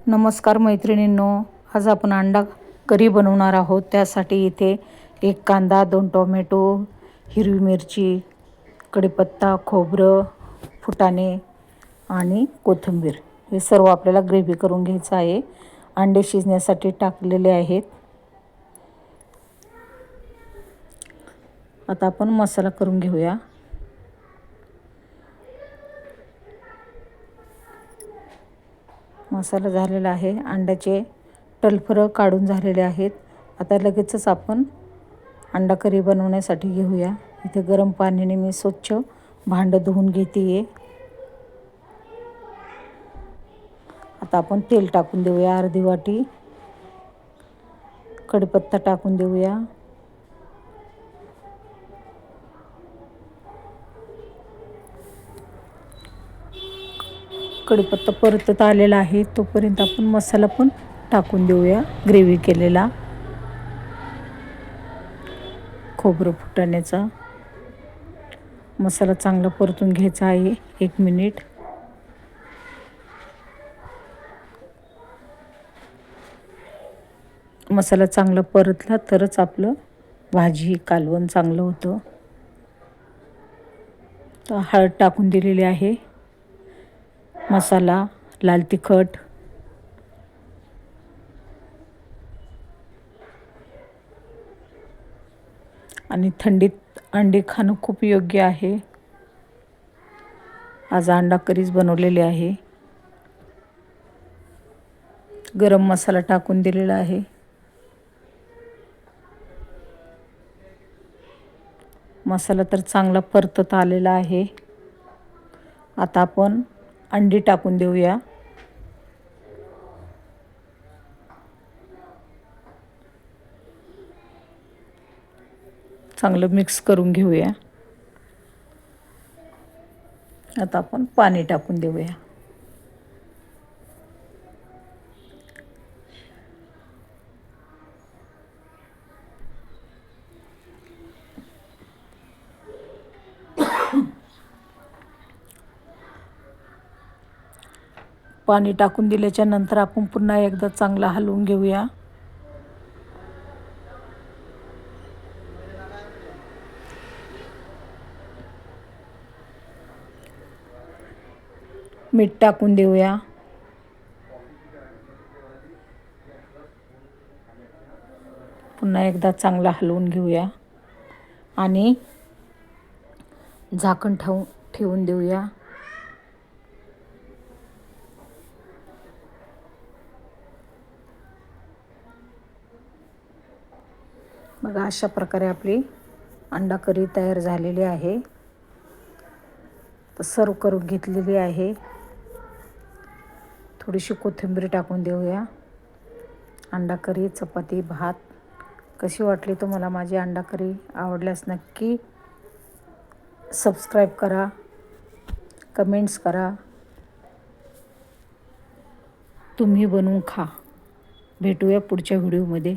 नमस्कार मैत्रिणींनो, आज आपण अंडा करी बनवणार आहोत। त्यासाठी इथे एक कांदा, 2 टोमॅटो, हिरवी मिरची, कढीपत्ता, खोबरं, फुटाणे आणि कोथिंबीर हे सर्व आपल्याला ग्रेव्ही करून घ्यायचं आहे। अंडे शिजण्यासाठी टाकलेले आहेत। आता आपण मसाला करून घेऊया। मसाला झालेला आहे। अंड्याचे टलफरं काढून झालेले आहेत। आता लगेचच आपण अंडा करी बनवण्यासाठी घेऊया। इथे गरम पाण्याने मी स्वच्छ भांडं धुवून घेते। आता आपण तेल टाकून देऊया। अर्धी वाटी कढीपत्ता टाकून देऊया। कढीपत्ता परतत आलेला आहे तोपर्यंत आपण मसाला पण टाकून देऊया। ग्रेव्ही केलेला खोबरं फुटाण्याचा मसाला चांगला परतून घ्यायचा आहे 1 मिनिट। मसाला चांगला परतला तरच आपलं भाजी कालवण चांगलं होतं। तर हळद टाकून दिलेली आहे, मसाला, लाल तिखट, आणि थंडीत अंडे खाणं खूप योग्य आहे। आज अंडा करीच बनवलेली आहे। गरम मसाला टाकून दिलेला आहे। मसाला तर चांगला परतत आलेला आहे। आता आपण अंडी टाकून देऊया। चांगलं मिक्स करून घेऊया। आता आपण पाणी टाकून देऊया। पाणी टाकून दिल्याच्या नंतर आपण पुन्हा एकदा चांगला हलवून घेऊया। मीठ टाकून देऊया। पुन्हा एकदा चांगला हलवून घेऊया आणि झाकण ठेवून देऊया। बघा, अशा प्रकारे आपली अंडा करी तयार झालेली आहे। तर सर्व करून घेतलेली आहे। थोडीशी कोथिंबीर टाकून देऊया। अंडा करी, चपाती, भात कशी वाटली तुम्हाला माझी अंडा करी? आवडल्यास नक्की सबस्क्राईब करा, कमेंट्स करा, तुम्ही बनवून खा। भेटूया पुढच्या व्हिडिओमध्ये।